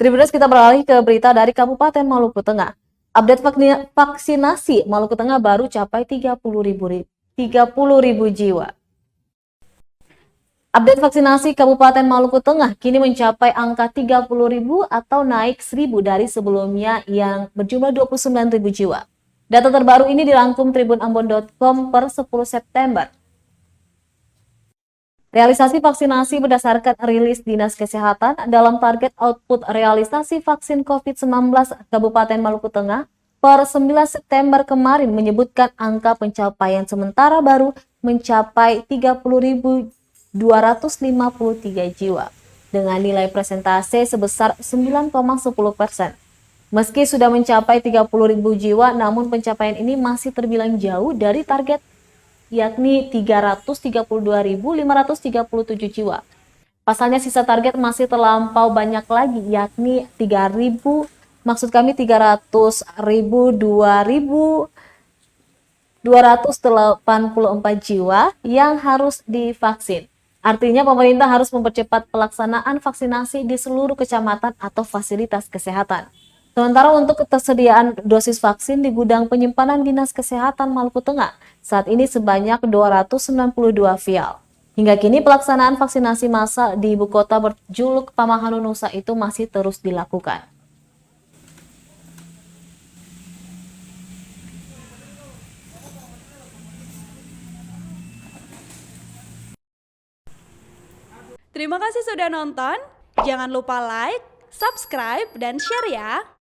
Tribuners, kita beralih ke berita dari Kabupaten Maluku Tengah. Update vaksinasi Maluku Tengah baru capai 30.000 jiwa. Update vaksinasi Kabupaten Maluku Tengah kini mencapai angka 30.000 atau naik 1.000 dari sebelumnya yang berjumlah 29.000 jiwa. Data terbaru ini dirangkum tribunambon.com per 10 September. Realisasi vaksinasi berdasarkan rilis Dinas Kesehatan dalam target output realisasi vaksin COVID-19 Kabupaten Maluku Tengah per 9 September kemarin menyebutkan angka pencapaian sementara baru mencapai 30.253 jiwa dengan nilai presentase sebesar 9,10%. Meski sudah mencapai 30.000 jiwa, namun pencapaian ini masih terbilang jauh dari target yakni 332.537 jiwa. Pasalnya sisa target masih terlampau banyak lagi, yakni 2.284 jiwa yang harus divaksin. Artinya pemerintah harus mempercepat pelaksanaan vaksinasi di seluruh kecamatan atau fasilitas kesehatan. Sementara untuk ketersediaan dosis vaksin di gudang penyimpanan Dinas Kesehatan Maluku Tengah saat ini sebanyak 292 vial. Hingga kini pelaksanaan vaksinasi massal di ibu kota berjuluk Pamahanu Nusa itu masih terus dilakukan. Terima kasih sudah nonton. Jangan lupa like, subscribe, dan share ya.